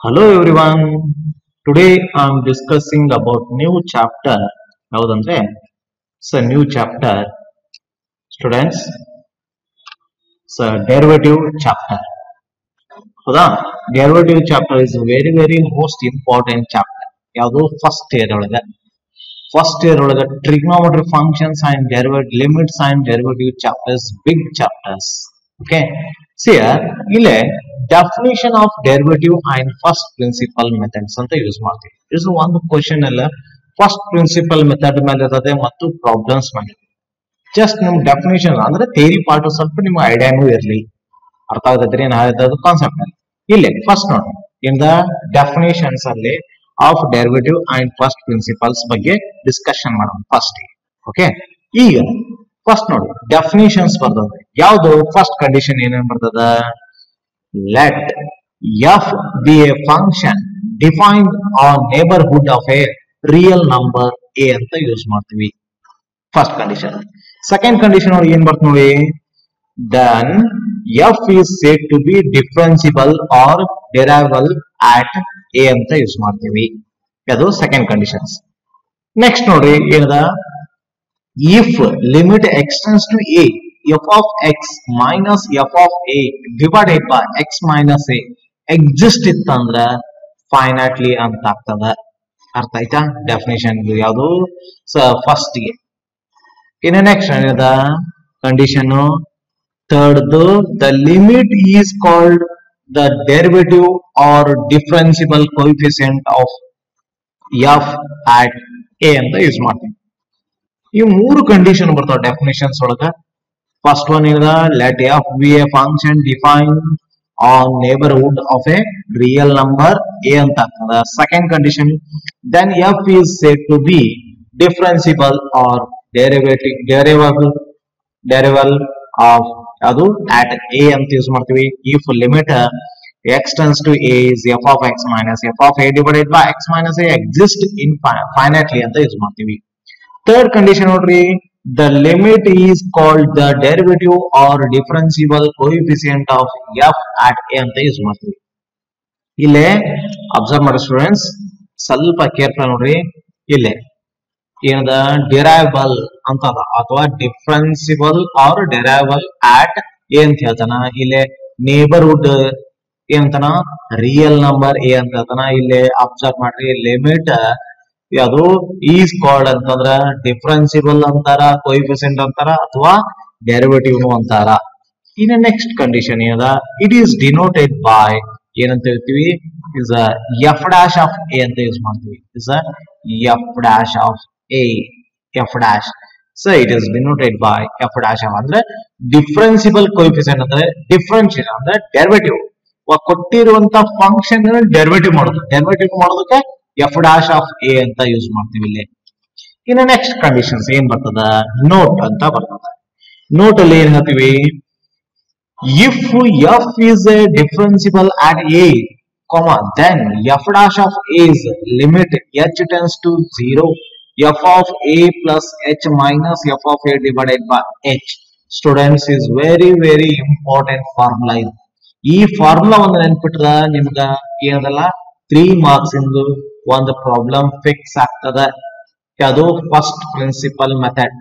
Hello everyone. Today I am discussing about new chapter. ಯಾವುದಂದ್ರೆ new chapter students. Derivative chapter. ಹೌದಾ? Derivative chapter is very most important chapter. ಯಾವುದು first year ಒಳಗೆ. First year ಒಳಗೆ trigonometry functions and derivative limits and derivative chapters, big chapters. Okay. See here, ಇಲ್ಲಿ definition of derivative and first principle methods ಅಂತ use ಮಾಡ್ತೀವಿ. ಇದು ಒಂದು question ಅಲ್ಲ, first principle method ಮೇಲೆ ಇರ್ತದೆ ಮತ್ತು ಪ್ರಾಬ್ಲಮ್ಸ್ ಮೇಲೆ. ಜಸ್ಟ್ ನಿಮ್ ಡೆಫಿನೇಷನ್ ಅಂದ್ರೆ ಥಿಯರಿ ಪಾರ್ಟ್ ಸ್ವಲ್ಪ ನಿಮ್ಗೆ ಐಡಿಯಾನು ಇರಲಿ, ಅರ್ಥ ಆಗತೈತ್ರಿ ಏನ್ ಹೇಳಿದ್ದು ಕಾನ್ಸೆಪ್ಟ್ ಅಲ್ಲಿ. ಇಲ್ಲಿ ಫಸ್ಟ್ ನೋಡಿ, ಇನ್ ದ ಡೆಫಿನೇಷನ್ಸ್ ಅಲ್ಲಿ of derivative and first principles ಬಗ್ಗೆ ಡಿಸ್ಕಷನ್ ಮಾಡೋಣ ಫಸ್ಟ್. ಓಕೆ, ಈಗ ಫಸ್ಟ್ ನೋಡಿ ಡೆಫಿನೇಷನ್ಸ್ ಬರ್ತದೆ. ಯಾವ್ದು ಫಸ್ಟ್ ಕಂಡೀಷನ್ ಏನೇನ್ ಬರ್ತದ? let f be a function defined on neighborhood of a real number a ಅಂತ ಯೂಸ್ ಮಾಡ್ತೀವಿ ಫಸ್ಟ್ ಕಂಡೀಷನ್. ಸೆಕೆಂಡ್ ಕಂಡೀಷನ್ ಅವ್ರಿಗೆ ಏನ್ ಬರ್ತದೆ ನೋಡಿ, then f is said to be differentiable or derivable at a ಅಂತ use ಮಾಡ್ತೀವಿ. ಅದು ಸೆಕೆಂಡ್ ಕಂಡೀಷನ್ಸ್. ನೆಕ್ಸ್ಟ್ ನೋಡಿ ಏನದ, if limit extends to a f of x minus f of a divided by x minus a exist ಇತ್ತಂದ್ರ ಫೈನೈಟ್ಲಿ ಅಂತ ಆಗ್ತದ. ಅರ್ಥ ಆಯ್ತಾ? ಡೆಫಿನೇಷನ್ ಯಾವುದು ಫಸ್ಟ್ ಗೆ. ಇನ್ನು ನೆಕ್ಸ್ಟ್ ಏನದ condition third, the limit is called the derivative or differentiable coefficient of f at a ಅಂತ ಯೂಸ್ ಮಾಡ್ತೀವಿ. ಈ ಮೂರು ಕಂಡೀಷನ್ ಬರ್ತಾವ ಡೆಫಿನೇಷನ್ಸ್ ಒಳಗ. First one is let f be a function defined on neighborhood of a real number a ಅಂತ ಆಗ್ತದ. Second condition, then f is said to be differentiable or derivable of ಅದು at a ಅಂತ use ಮಾಡ್ತೀವಿ. if limit x tends to a is f of x minus f of a divided by x minus a exist infinitely ಅಂತ use ಮಾಡ್ತೀವಿ. Third condition ನೋಡ್ರಿ, the limit is called the derivative or differentiable coefficient of f at a ಅಂತ use ಮಾಡ್ತೀವಿ. ಇಲ್ಲೇ observe ಮಾಡಿ students, ಸ್ವಲ್ಪ careful ನೋಡ್ರಿ. ಇಲ್ಲೇ ಏನದ ಡಿರೈವಬಲ್ ಅಂತದ ಅಥವಾ ಡಿಫರೆನ್ಸಿಬಲ್ ಆರ್ ಡಿರೈವಬಲ್ ಆಟ್ ಎ ಅಂತ ಹೇಳ್ತಾನ. ಇಲ್ಲೇ ನೇಬರ್ಹುಡ್ ಏನಂತಾನ, ರಿಯಲ್ ನಂಬರ್ ಎ ಅಂತ ಹೇಳ್ತಾನ. ಇಲ್ಲೇ ಅಬ್ಸರ್ವ್ ಮಾಡ್ರಿ, ಲಿಮಿಟ್ ಯಾವುದು ಈಸ್ ಕಾಲ್ಡ್ ಅಂತಂದ್ರ ಡಿಫರೆನ್ಸಿಬಲ್ ಅಂತಾರ, ಕೋಎಫಿಷಿಯಂಟ್ ಅಂತಾರ ಅಥವಾ ಡೆರಿವೇಟಿವ್ ಅಂತಾರ. ಇನ್ನು ನೆಕ್ಸ್ಟ್ ಕಂಡೀಷನ್ ಏನದ, ಇಟ್ ಈಸ್ ಡಿನೋಟೆಡ್ ಬೈ ಏನಂತ ಹೇಳ್ತೀವಿ, is F dash of A ಅಂತ ಯೂಸ್ ಮಾಡ್ತೀವಿ. Is F dash of A, F dash. So it is denoted by F dash of ಅಂದ್ರೆ ಡಿಫರೆನ್ಸಿಬಲ್ ಕೋಎಫಿಷಿಯಂಟ್ ಅಂದ್ರೆ ಡಿಫರೆನ್ಷಿಯಲ್ ಅಂದ್ರೆ ಡೆರಿವೇಟಿವ್ ಕೊಟ್ಟಿರುವಂತ ಫಂಕ್ಷನ್ ಡೆರಿವೇಟಿವ್ ಮಾಡೋದು. Derivative ಮಾಡೋದಕ್ಕೆ F dash of A ಅಂತ use ಮಾಡ್ತೀವಿ ಇಲ್ಲಿ. ಇನ್ನು ನೆಕ್ಸ್ಟ್ ಕಂಡೀಷನ್ಸ್ ಏನ್ ಬರ್ತದ, ನೋಟ್ ಅಂತ ಬರ್ತದ. ನೋಟ್ ಅಲ್ಲಿ ಏನ್ ಹೇಳ್ತೀವಿ, if F is A differentiable at A, then f dash of a is limit h tends to 0 f of a plus h minus f of a divided by h. Students, is very important formula. ಈ formula ಒಂದು ನೆನ್ಪಿಟ್ರ ನಿಮ್ಗ ಏನದಲ್ಲ 3 marks ಇಂದು ಒಂದು problem fix ಆಗ್ತದ. ಅದು first principle method.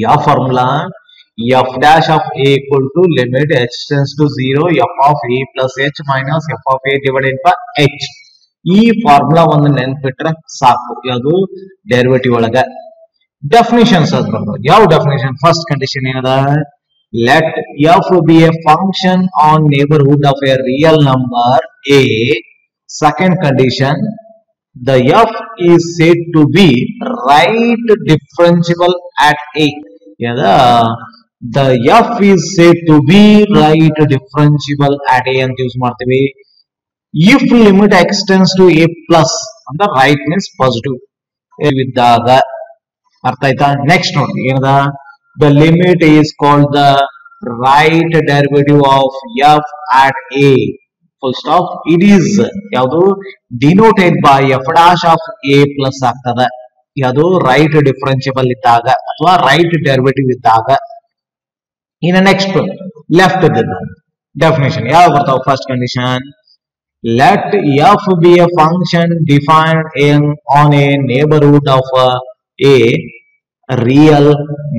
ಯಾವ formula, F dash of A equal to limit H tends to 0 F of A plus H minus F of A divided by H. ಈ formula ಒಂದು ನೆನ್ಪಿಟ್ರೆ ಸಾಕು. ಯಾವುದು ಡೆರಿವೇಟಿವ್ ಒಳಗ ಡೆಫಿನೇಷನ್ಸ್ ಅದು ಬರ್ತದೆ. ಯಾವ ಡೆಫಿನೇಷನ್? ಫಸ್ಟ್ ಕಂಡೀಷನ್ ಏನದ, let f be a function on neighborhood of a real number a. Second condition, the f is said to be right differentiable at a. The f is said to be right differentiable at a ಅಂತ use ಮಾಡ್ತೀವಿ. if limit extends to a plus ಅಂದ್ರೆ right means positive ಇದ್ದಾಗ. ಅರ್ಥ ಆಯ್ತಾ? Next ನೋಡಿ ಏನದ, the limit is called the right derivative of f at a, full stop. it is ಯಾವುದು denoted by f dash of a plus ಆಗ್ತದ. ಯಾವುದು right differentiable ಇದ್ದಾಗ ಅಥವಾ ರೈಟ್ ಡೆರಿವೇಟಿವ್ ಇದ್ದಾಗ. ಇನ್ನು ನೆಕ್ಸ್ಟ್ ಲೆಫ್ಟ್ ಡೆಫಿನೇಷನ್ ಯಾವ ಬರ್ತಾವ? First condition, let f be a function defined on a neighborhood of a real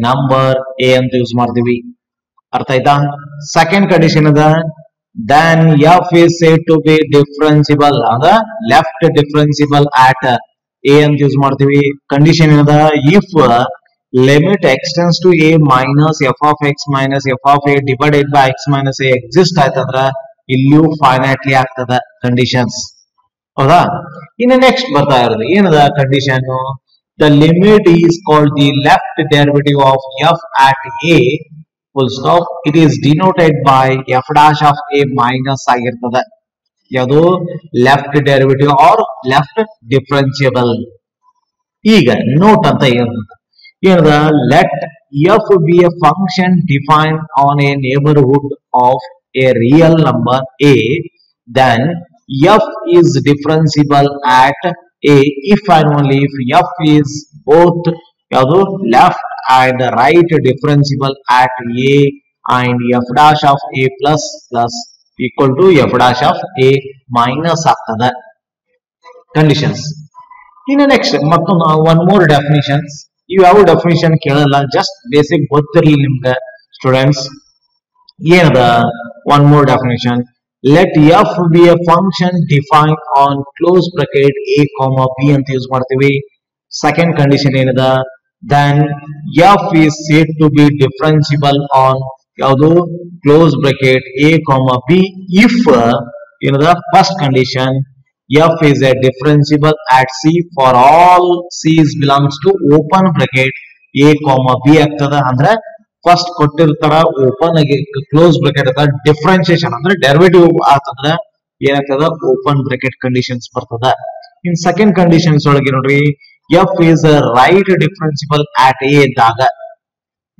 number a ಅಂತ ಯೂಸ್ ಮಾಡ್ತೀವಿ. ಅರ್ಥ ಆಯ್ತಾ? ಸೆಕೆಂಡ್ ಕಂಡೀಷನ್ ಅದ then f is said to be differentiable ಅದ ಲೆಫ್ಟ್ ಡಿಫರೆನ್ಸಿಬಲ್ at a ಅಂತ use ಮಾಡ್ತೀವಿ. Condition ಏನದ if limit extends to a minus f of x minus f of a divided by x minus a exist ಆಯ್ತಂದ್ರ ಇಲ್ಲಿಯೂ ಫೈನೈಟ್ಲಿ ಆಗ್ತದ conditions. ಹೌದಾ? ಇನ್ನು next ಬರ್ತಾ ಇರೋದು ಏನದ condition the limit is called the left derivative of f at a full stop. It is denoted by f dash of a minus ಆಗಿರ್ತದೆ. ಯಾವುದು left derivative or left differentiable. ಈಗ ನೋಟ್ ಅಂತ ಏನದ let F be a function defined on a neighbourhood of a real number A then F is differentiable at a if and only if f is both ಯಾವುದು left and right differentiable at a and f dash of a plus plus equal to f dash of a minus ಆಗ್ತದೆ conditions. ಇನ್ನು next ಮತ್ತೊಂದು one more definitions. ಇವು ಯಾವ definition ಕೇಳಲ್ಲ, just basic ಗೊತ್ತಿರಲಿ ನಿಮ್ಗೆ students. ಏನದ one more definition let f be a function defined on close bracket a comma b ಅಂತ ಯೂಸ್ ಮಾಡ್ತೀವಿ. ಸೆಕೆಂಡ್ ಕಂಡೀಷನ್ ಏನದ then f is said to be differentiable on ಯಾವುದು close bracket a comma b if ಏನದ first condition f is a differentiable at c for all c's belongs to open bracket a comma b ಆಗ್ತದ. ಅಂದ್ರೆ first ಕೊಟ್ಟಿರ್ತಾರ open ಆಗಿ close bracket ಅದ differentiation ಅಂದ್ರೆ derivative ಆಗ್ತದ ಏನಾಗ್ತದ ಓಪನ್ ಬ್ರಾಕೆಟ್ ಕಂಡೀಷನ್ಸ್ ಬರ್ತದ. ಇನ್ ಸೆಕೆಂಡ್ ಕಂಡೀಷನ್ಸ್ ಒಳಗೆ ನೋಡ್ರಿ F is right differentiable at A ಇದ್ದಾಗ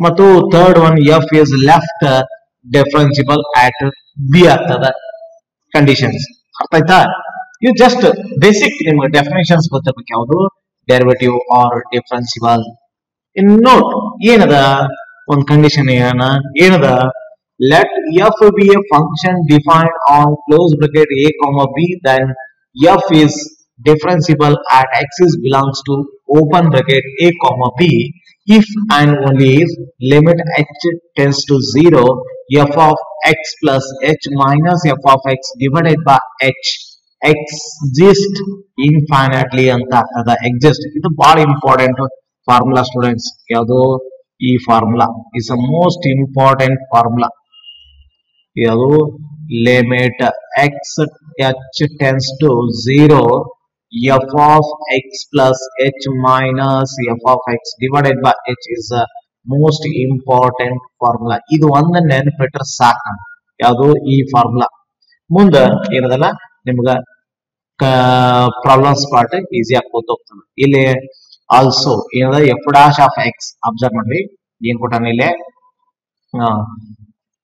ಮತ್ತು third one F is left differentiable at B ಆಗ್ತದ ಕಂಡೀಷನ್ಸ್. ಅರ್ಥ ಆಯ್ತಾ? ಇದು ಜಸ್ಟ್ ಬೇಸಿಕ್ ನಿಮ್ಗೆ ಡೆಫಿನೇಷನ್ಸ್ ಗೊತ್ತಿರ್ಬೇಕು ಯಾವುದು derivative or differentiable. In note ಏನದ ಒಂದು ಕಂಡೀಷನ್ ಏನದ let f be a function defined on close bracket a comma b then f is differentiable at x is belongs to open bracket a comma b if and only if limit h tends to 0 f of x plus h minus f of x divided by h exist infinitely ಅಂತ ಆಗ್ತದ. exist ಇದು ಬಹಳ important formula students. ಯಾವುದು ಈ formula is a most important formula. ಯಾವುದು limit x h tends to 0 F of X plus H minus F of X divided by h is most important formula. ಇದು ಒಂದು ನೆನಪಿಟ್ರೆ ಸಾಕು. ಯಾವುದು ಈ ಫಾರ್ಮುಲಾ ಮುಂದೆ ಏನದಲ್ಲ ನಿಮ್ಗ ಪ್ರಾಬ್ಲಮ್ಸ್ ಪಾರ್ಟ್ ಈಸಿ ಆಗಿ ಹೋಗ್ತದೆ. ಇಲ್ಲಿ ಆಲ್ಸೋ ಏನದ f dash of x observe ಮಾಡ್ರಿ ಏನ್ ಕೊಟ್ಟಾನ ಇಲ್ಲಿ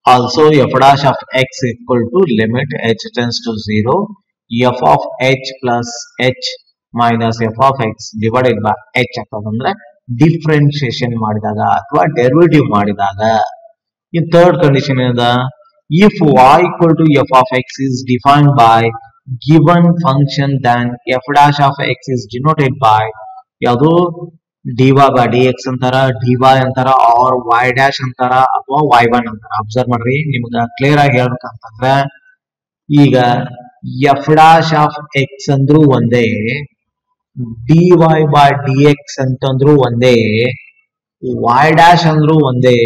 also f dash of X equal to limit H tends to 0 F of h plus H minus F of X divided by h ಆಗ್ತದಂದ್ರೆ differentiation ಮಾಡಿದಾಗ ಅಥವಾ ಡೆರಿವೇಟಿವ್ ಮಾಡಿದಾಗ. In third condition ಏನದ if y equal to f of x is defined by given function then f dash of x is denoted by ಯಾವುದು dy by dx ಅಂತಾರ dy ಅಂತಾರ R y dash ಅಂತಾರ ಅಥವಾ y1 ಅಂತಾರ. Observe ಮಾಡ್ರಿ ನಿಮ್ಗ clear ಆಗಿ ಹೇಳ್ಬೇಕಂತಂದ್ರ ಈಗ f dash of x ಅಂದ್ರೂ ಒಂದೇ dy by dx ಅಂತಂದ್ರೂ ಒಂದೇ y dash ಅಂದ್ರೂ ಒಂದೇ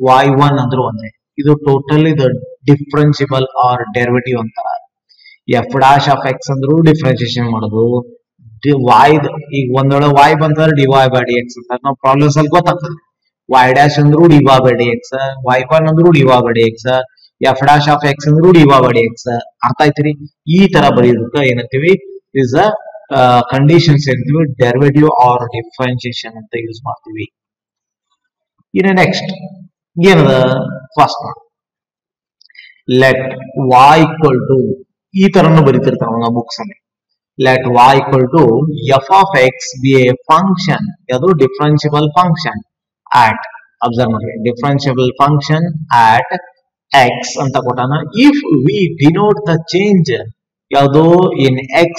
y1 ಅಂದ್ರೂ ಒಂದೇ. ಇದು ಟೋಟಲ್ ಇದು ಡಿಫರೆನ್ಸಿಬಲ್ ಆರ್ ಡೆರಿವೇಟಿವ್ ಅಂತಾರ. ಎಫ್ ಡಾಶ್ ಆಫ್ ಎಕ್ಸ್ ಅಂದ್ರೂ ಡಿಫ್ರೆನ್ಸಿಯೇಷನ್ ಮಾಡೋದು y ಈಗ ಒಂದೊಳ y ಬಂದ್ರೆ dy by dx ಅಂತ ನಾವು ಪ್ರಾಬ್ಲಮ್ಸ್ ಅಲ್ಲಿ ಗೊತ್ತಾಗ್ತದೆ. y dash ಅಂದ್ರೂ dy by dx y1 ಅಂದ್ರೂ dy by dx F dash of X ಅಂದ್ರೂ dy by dx. ಅರ್ಥ ಆಯ್ತ್ರಿ? ಈ ತರ ಬರೆಯೋದಕ್ಕೆ ಏನಂತೀವಿ ಇಸ್ ಅ ಕಂಡೀಷನ್ಸ್ ಏನಂತೀವಿ ಡೆರಿವೇಟಿವ್ ಆರ್ ಡಿಫರೆನ್ಸಿಯೇಷನ್ ಅಂತ ಯೂಸ್ ಮಾಡ್ತೀವಿ. ಇನ್ನು ನೆಕ್ಸ್ಟ್ ಏನದ first let y equal to ಈ ತರನು ಬರೀತಿರ್ತಾವ ನಾವು ಬುಕ್ಸ್ ಅಲ್ಲಿ. let y equal to f of x be a function ಯಾವುದು ಡಿಫರೆನ್ಸಿಬಲ್ ಫಂಕ್ಷನ್ at ಅಬ್ಸರ್ವ್ ಮಾಡಿ ಡಿಫರೆನ್ಸಿಬಲ್ ಫಂಕ್ಷನ್ at x ಅಂತ ಕೊಟ್ಟಾನ. if we denote the change ಯಾವುದು in x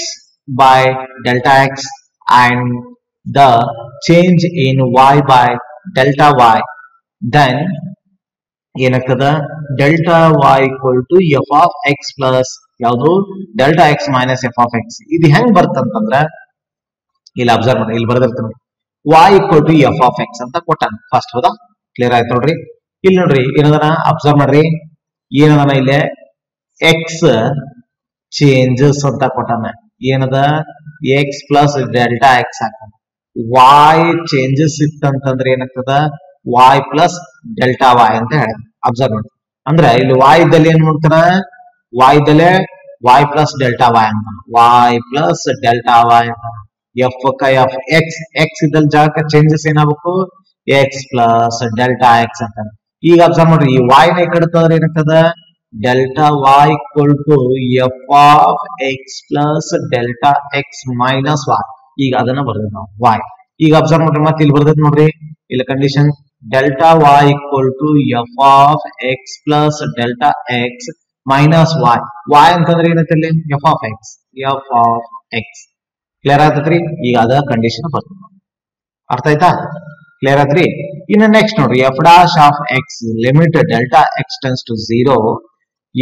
by delta x and the change in y by delta y, then ಏನಾಗ್ತದ delta y equal to f of x plus ಯಾವುದು delta x minus f of x. ಇದು ಹೆಂಗ್ ಬರ್ತಂತಂದ್ರ ಇಲ್ಲಿ observe ಮಾಡಿ, ಇಲ್ಲಿ ಬರ್ದಿರ್ತೀನಿ y equal to f of x ಅಂತ ಕೊಟ್ಟಾನ first. ಹೌದಾ? ಕ್ಲಿಯರ್ ಆಯ್ತು ನೋಡ್ರಿ. ಇಲ್ಲಿ ನೋಡ್ರಿ ಏನದನ ಅಬ್ಸರ್ವ್ ಮಾಡ್ರಿ, ಏನದನ ಇಲ್ಲಿ x ಚೇಂಜಸ್ ಅಂತ ಕೊಟ್ಟಾನ. ಏನದ x ಪ್ಲಸ್ ಡೆಲ್ಟಾ x ಹಾಕೋಣ. y ಚೇಂಜಸ್ ಇತ್ತಂತಂದ್ರೆ ಏನಾಗ್ತದ y ಪ್ಲಸ್ ಡೆಲ್ಟಾ y ಅಂತ ಹೇಳ. ಅಬ್ಸರ್ವ್ ಮಾಡಿ, ಅಂದ್ರೆ ಇಲ್ಲಿ y ಇದ್ದಲ್ಲಿ ಏನ್ ಮಾಡ್ತಾನ, y ಇದ್ದಲ್ಲೇ y plus delta y ಅಂತ, y ಪ್ಲಸ್ ಡೆಲ್ಟಾ y ಅಂತ. f ಎಫ್ ಎಕ್ಸ್, ಎಕ್ಸ್ ಇದ್ದಲ್ಲಿ ಜಾಗಕ್ಕೆ ಚೇಂಜಸ್ ಏನಾಗಬೇಕು x ಪ್ಲಸ್ ಡೆಲ್ಟಾ x ಅಂತ. ಈಗ ಅಬ್ಸರ್ವ್ ಮಾಡ್ರಿ, ಈ y ನ ಈ ಕಡೆ ತಂದ್ರೆ ಏನಾಗ್ತದ delta y equal to F of X plus delta X minus y. ಈಗ ಅದನ್ನ ಬರ್ದೇವ್ ನಾವು y. ಈಗ ಅಬ್ಸರ್ವ್ ಮಾಡ್ರಿ, ಮತ್ತೆ ಇಲ್ಲಿ ಬರ್ದೈತಿ ನೋಡ್ರಿ, ಇಲ್ಲಿ condition delta y equal to F of X plus delta X minus y. y ಅಂತಂದ್ರೆ ಏನೈತಿ ಇಲ್ಲಿ f of x, f of x. Clear ಆಯ್ತದ್ರಿ? ಈಗ ಅದ ಕಂಡೀಷನ್ ಬರ್ತದೆ. ಅರ್ಥ ಆಯ್ತಾ? ಕ್ಲಿಯರ್ ಆಯ್ತ್ರಿ? ಇನ್ನು ನೆಕ್ಸ್ಟ್ ನೋಡ್ರಿ, F dash of X limit delta X tends to 0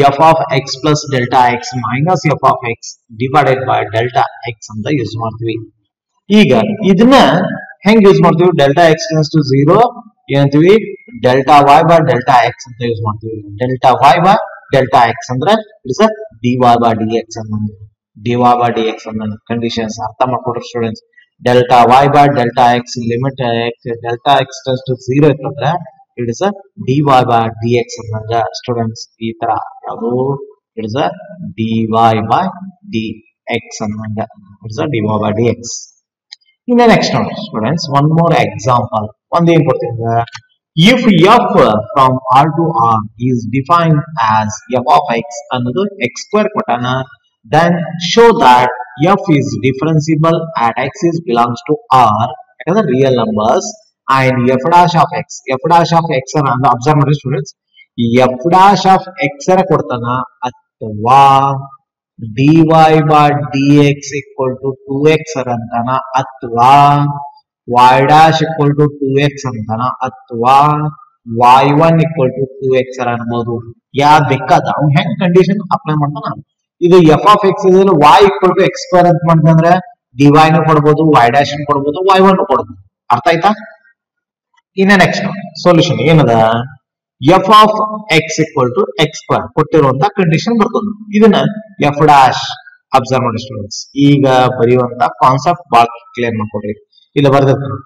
F of X plus delta X minus F of X divided by delta X ಅಂತ ಯೂಸ್ ಮಾಡ್ತೀವಿ. ಈಗ ಇದನ್ನ ಹೆಂಗ್ ಯೂಸ್ ಮಾಡ್ತೀವಿ? ಡೆಲ್ಟಾ ಎಕ್ಸ್ ಟೆನ್ಸ್ ಟು 0 ಏನಂತೀವಿ delta y by delta X ಅಂತ use ಮಾಡ್ತೀವಿ. Delta y by delta x ಅಂದ್ರೆ it's d y by d x ಅನ್ನೋದು, dy by dx ಅನ್ನೋ ಕಂಡೀಷನ್ಸ್ ಅರ್ಥ ಮಾಡ್ಕೊಡ್ರಿ students. Delta y by delta x limit delta x tends to 0 ಇತ್ತಂದ್ರೆ it is dy by dx ಅನ್ನಂಗ students. ಈ ತರ ಯಾವುದು it is dy by dx ಅನ್ನಂಗ, ಇಟ್ಸ್ dy by dx. ಇನ್ನು ನೆಕ್ಸ್ಟ್ ನೋಡಿ ಸ್ಟೂಡೆಂಟ್ಸ್, ಒನ್ ಮೋರ್ ಎಕ್ಸಾಂಪಲ್. ಒಂದೇನ್ ಕೊಡ್ತೀನಿ, if f from r to r is defined as f of x ಅನ್ನೋದು x ಸ್ಕ್ವೇರ್ ಕೊಟ್ಟಾನ, then show that f is differentiable at x is belongs to r ಯಾಕಂದ್ರೆ real numbers and f dash of x, f dash of x ಅನ್ನ observe ಮಾಡಿ students, f dash of x ಅನ್ನ ಕೊಡ್ತಾನ ಅಥವಾ dy by dx equal to 2x ಅಂತಾನ ಅಥವಾ y dash equal to 2x ಅಂತಾನ ಅಥವಾ y1 equal to 2x ಅನ್ಬೋದು. ಯಾವ್ದು ಬೇಕಾದ ಅವ್ನು ಹೆಂಗ್ ಕಂಡೀಷನ್ ಅಪ್ಲೈ ಮಾಡ್ತಾನ. ಇದು ಎಫ್ ಆಫ್ ಎಕ್ಸ್ ಇದೆಲ್ಲ y equal to X square ಅಂತ ಮಾಡಿದ್ರೆ dy ನು ಕೊಡ್ಬೋದು, y ಡ್ಯಾಶ್ ಕೊಡ್ಬೋದು, y1 ಕೊಡ್ಬೋದು. ಅರ್ಥ ಆಯ್ತಾ? ಇನ್ನ ನೆಕ್ಸ್ಟ್ ಸೊಲ್ಯೂಷನ್ ಏನದ, f of X equal to X square ಕೊಟ್ಟಿರುವಂತ ಕಂಡೀಷನ್ ಬರ್ತದೆ. ಇದನ್ನ ಎಫ್ ಡ್ಯಾಶ್ ಅಬ್ಸರ್ವ್ ಮಾಡಿ ಸ್ಟೂಡೆಂಟ್ಸ್. ಈಗ ಬರೆಯುವಂತ ಕಾನ್ಸೆಪ್ಟ್ ಬಾಳ ಕ್ಲಿಯರ್ ಮಾಡ್ಕೊಡ್ರಿ. ಇಲ್ಲ ಬರ್ದಿರ್ತಾರೆ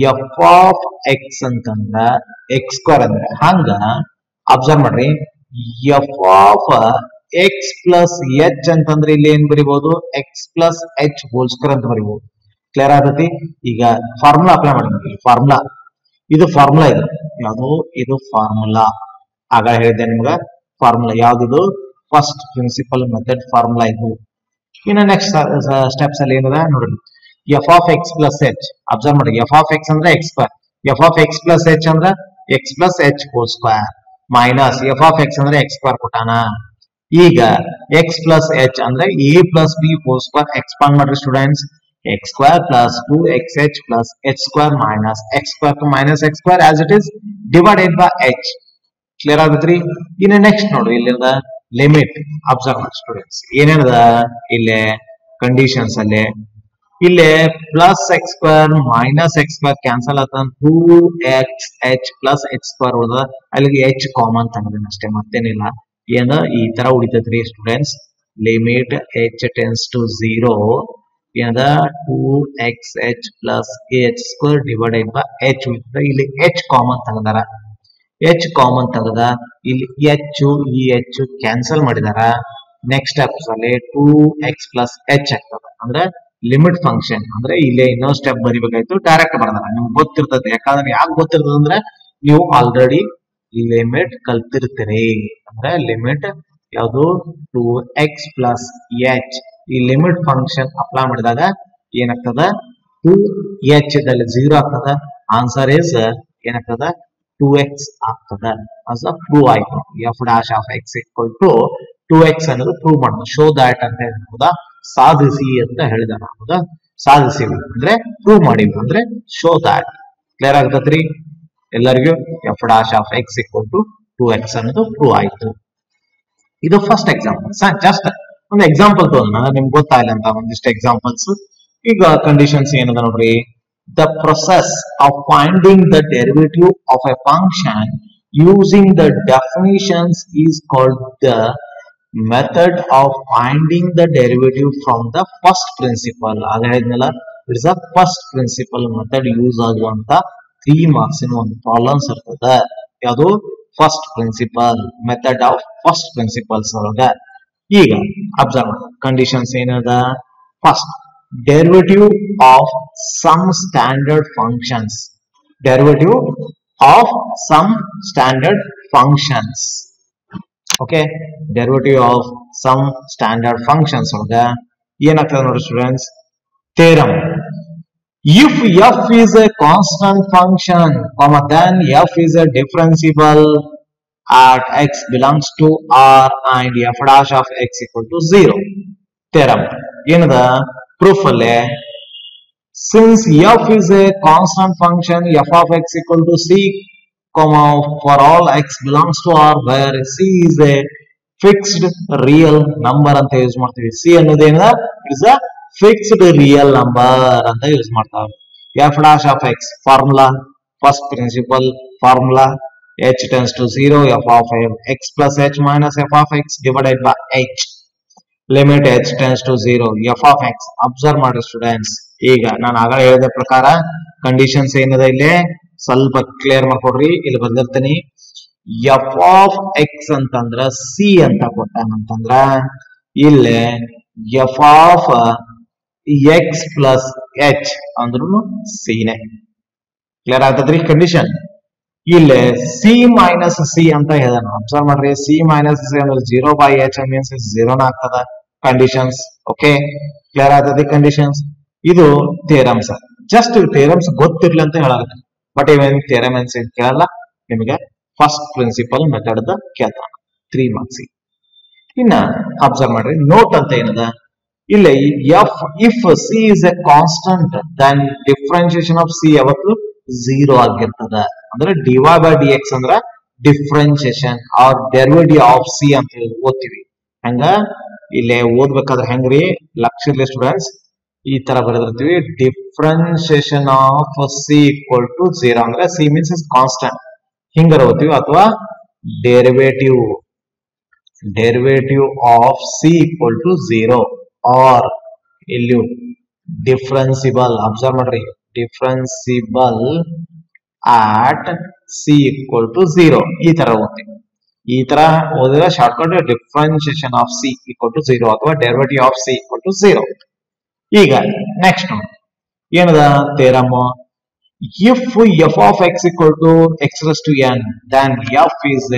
ಎಫ್ ಆಫ್ ಎಕ್ಸ್ ಅಂತಂದ್ರ ಎಕ್ಸ್ ಸ್ಕ್ವೇರ್ ಅಂದ್ರೆ ಹಂಗ ಅಬ್ಸರ್ವ್ ಮಾಡ್ರಿ, f of X plus h ಅಂತಂದ್ರೆ ಇಲ್ಲಿ ಏನ್ ಬರಿಬಹುದು x plus h whole square ಅಂತ ಬರಿಬಹುದು. ಕ್ಲಿಯರ್ ಆಗತಿ? ಈಗ ಫಾರ್ಮುಲಾ ಅಪ್ಲೈ ಮಾಡಿ. ಫಾರ್ಮುಲಾ ಇದು ಫಾರ್ಮುಲಾ, ಇದು ಯಾವುದು ಇದು ಫಾರ್ಮುಲಾ. ಆಗ ಹೇಳಿದ್ದೆ ನಿಮ್ಗ ಫಾರ್ಮುಲಾ ಯಾವ್ದು, ಫಸ್ಟ್ ಪ್ರಿನ್ಸಿಪಲ್ ಮೆಥಡ್ ಫಾರ್ಮುಲಾ ಇದು. ಇನ್ನು ನೆಕ್ಸ್ಟ್ ಸ್ಟೆಪ್ಸ್ ಅಲ್ಲಿ ಏನದ ನೋಡ್ರಿ, f of X plus h observe ಮಾಡಿ. ಎಫ್ ಆಫ್ ಎಕ್ಸ್ ಅಂದ್ರೆ x square, f of X plus h ಅಂದ್ರೆ x plus h whole square minus F of x ಅಂದ್ರೆ x square ಕೊಟ್ಟಾನ. ಈಗ ಎಕ್ಸ್ ಪ್ಲಸ್ ಎಚ್ ಅಂದ್ರೆ a plus b whole square expand ಮಾಡ್ರಿ students. X square plus 2xh plus h square minus x square to minus x square as it is divided by h. Clear ಆಗತ್ರಿ? ಇನ್ನು next ನೋಡ್ರಿ, ಇಲ್ಲಿಂದ limit observe ಮಾಡಿ students. ಏನೇನದ ಇಲ್ಲಿ conditions ಅಲ್ಲಿ, ಇಲ್ಲಿ plus X square minus x square cancel ಆತ 2xh plus h square ಉಳಿದ, ಅಲ್ಲಿಗೆ ಎಚ್ ಕಾಮನ್ ತಗೊಂಡ್ರಿ ಅಷ್ಟೇ, ಮತ್ತೇನಿಲ್ಲ. ಏನ ಈ ತರ ಉಳಿತೈತ್ರಿ students. Limit h tends to 0 ಏನದ 2xh plus h square divided by h ಉಳಿತದ. ಇಲ್ಲಿ ಎಚ್ ಕಾಮನ್ ತಗದಾರ, ಎಚ್ ಕಾಮನ್ ತಗದ ಇಲ್ಲಿ ಎಚ್ ಈ ಎಚ್ ಕ್ಯಾನ್ಸಲ್ ಮಾಡಿದಾರ. ನೆಕ್ಸ್ಟ್ ಸ್ಟೆಪ್ಸ್ ಅಲ್ಲಿ 2x ಪ್ಲಸ್ ಎಚ್ ಆಗ್ತದ. ಅಂದ್ರೆ ಲಿಮಿಟ್ ಫಂಕ್ಷನ್ ಅಂದ್ರೆ ಇಲ್ಲಿ ಇನ್ನೊಂದು ಸ್ಟೆಪ್ ಬರಿಬೇಕಾಯ್ತು, ಡೈರೆಕ್ಟ್ ಬರ್ದಾರ. ನಿಮ್ಗೆ ಗೊತ್ತಿರ್ತದೆ. ಯಾಕಂದ್ರೆ ಯಾಕೆ ಗೊತ್ತಿರ್ತದೆ ಅಂದ್ರೆ ನೀವು ಆಲ್ರೆಡಿ ಲಿಮಿಟ್ ಕಲ್ತಿರ್ತೀರಿ. ಅಂದ್ರೆ ಲಿಮಿಟ್ ಯಾವುದು 2x ಪ್ಲಸ್ ಎಚ್, ಈ ಲಿಮಿಟ್ ಫಂಕ್ಷನ್ ಅಪ್ಲೈ ಮಾಡಿದಾಗ ಏನಾಗ್ತದ 2h ದಲ್ಲಿ 0 ಆಗ್ತದ. ಆನ್ಸರ್ ಇಸ್ ಏನಾಗ್ತದ 2x ಆಗ್ತದ. ಅಸ ಪ್ರೂವ್ ಆಯ್ತು. F dash of X equal to 2x ಅನ್ನೋದು ಪ್ರೂವ್ ಮಾಡೋದು, ಶೋ ದ್ಯಾಟ್ ಅಂತ ಹೇಳಿ, ಹೌದಾ, ಸಾಧಿಸಿ ಅಂತ ಹೇಳಿದಾರ, ಹೌದಾ, ಸಾಧಿಸಿವಿ ಅಂದ್ರೆ ಪ್ರೂವ್ ಮಾಡಿವಿ ಅಂದ್ರೆ ಶೋ ದ್ಯಾಟ್. ಕ್ಲಿಯರ್ ಆಗ್ತತ್ರಿ ಎಲ್ಲರಿಗೂ? F dash of X equal to 2x ಅನ್ನೋದು ಪ್ರೂವ್ ಆಯ್ತು. ಇದು ಫಸ್ಟ್ ಎಕ್ಸಾಂಪಲ್. ಜಸ್ಟ್ ಒಂದು ಎಕ್ಸಾಂಪಲ್ ತಗೋಣ, ನಿಮ್ಗೆ ಗೊತ್ತಾಯಿಲ್ಲ ಅಂತ ಒಂದಿಷ್ಟು ಎಕ್ಸಾಂಪಲ್ಸ್. ಈಗ ಕಂಡೀಷನ್ಸ್ ಏನದ ನೋಡ್ರಿ. The process of finding the derivative of A function using the definitions is called the method of finding the derivative from the first principle. ಆಗ ಹೇಳಿದ್ನಲ್ಲ, it is a first principle method use ಆಗುವಂತ 3 marks ಒಂದು problems ಇರ್ತದೆ. ಯಾವುದು? First principle, method of first principles ಒಳಗ. ಈಗ observe ಮಾಡಿ conditions ಏನದ. First, derivative of some standard functions, derivative of some standard functions. Okay, derivative of some standard functions ಒಳಗ ಏನಾಗ್ತದೆ ನೋಡಿ students, theorem. If f is a constant function, then f is a differentiable at x belongs to R and f dash of x equal to 0. theorem ಏನದ? proof ಅಲ್ಲೇ, since f is a constant function, f of x equal to c, comma, for all x belongs to R, where c is a fixed real number ಅಂತ use ಮಾಡ್ತೀವಿ. c ಅನ್ನೋದೇನ? is a fixed real number ಅಂತ use ಮಾಡ್ತಾವೆ. f dash of x formula, first principle formula, h tends to 0, f of x plus h minus f of x divided by h, limit h tends to 0, f of x. Observe ಮಾಡಿ students, ಈಗ ನಾನು ಆಗಲೇ ಹೇಳಿದ ಪ್ರಕಾರ conditions ಏನಿದೆ ಇಲ್ಲಿ ಸ್ವಲ್ಪ clear ಮಾಡ್ಕೊಡ್ರಿ. ಇಲ್ಲಿ ಬಂದಿರ್ತೀನಿ, ಎಫ್ ಆಫ್ ಎಕ್ಸ್ ಅಂತಂದ್ರ ಸಿ ಅಂತ ಕೊಟ್ಟಾನಂತಂದ್ರ ಇಲ್ಲಿ f of X plus H ಅಂದ್ರೂ ಸಿನೇ. ಕ್ಲಿಯರ್ ಆಗ್ತದ್ರಿ ಕಂಡೀಷನ್? ಇಲ್ಲಿ ಸಿ ಮೈನಸ್ ಸಿ ಅಂತ ಹೇಳಿದಾನ. ಅಬ್ಸರ್ವ್ ಮಾಡ್ರಿ, ಸಿ ಮೈನಸ್ ಸಿ ಅಂದ್ರೆ 0 by h ಮೀನ್ಸ್ 0 ಆಗ್ತದ ಕಂಡೀಷನ್ಸ್. ಓಕೆ, ಕ್ಲಿಯರ್ ಆಗ್ತದೆ ಕಂಡೀಷನ್ಸ್. ಇದು ಥಿಯರಮ್ಸ್. ಜಸ್ಟ್ ಥಿಯರಮ್ಸ್ ಗೊತ್ತಿರ್ಲಿ ಅಂತ ಹೇಳಾಗುತ್ತೆ, ಬಟ್ ಇವೇನ್ ಥಿಯರಮ್ಸ್ ಕೇಳಲ್ಲ, ನಿಮಗೆ ಫಸ್ಟ್ ಪ್ರಿನ್ಸಿಪಲ್ ಮೆಥಡ್ ಕೇಳ್ತಾನ 3 ಮಾರ್ಕ್ಸ್. ಇನ್ನ ಅಬ್ಸರ್ವ್ ಮಾಡ್ರಿ, ನೋಟ್ ಅಂತ ಏನದ ಇಲ್ಲಿ, f if c is a constant then differentiation of c ಯಾವತ್ತು 0 ಆಗಿರ್ತದ. ಅಂದ್ರೆ dy by dx ಅಂದ್ರ differentiation or derivative of c ಅಂತ ಓದ್ತೀವಿ. ಹಂಗ ಇಲ್ಲಿ ಓದ್ಬೇಕಾದ್ರೆ ಹೆಂಗ್ರಿ, ಲಕ್ಷ ಇರ್ಲಿ ಸ್ಟೂಡೆಂಟ್ಸ್, ಈ ತರ ಬರೆದಿರ್ತೀವಿ, differentiation of c equal to 0 ಅಂದ್ರೆ ಸಿ ಮೀನ್ಸ್ ಇಸ್ ಕಾನ್ಸ್ಟಂಟ್ ಹಿಂಗಾರ ಓದ್ತೀವಿ, ಅಥವಾ derivative of c equal to 0 or ಇಲ್ಲಿ ಡಿಫ್ರೆನ್ಸಿಬಲ್. ಅಬ್ಸರ್ವ್ ಮಾಡ್ರಿ, differentiable at c equal to 0 ಈ ತರ ಓದ್ತೀವಿ. ಈ ತರ ಓದಿದ್ರೆ shortcut differentiation of c equal to 0 ಅಥವಾ derivative of c equal to 0. ಈಗ ನೆಕ್ಸ್ಟ್ ನೋಡಿ ಏನದ theorem. If f of X equal to x raise to N, then f is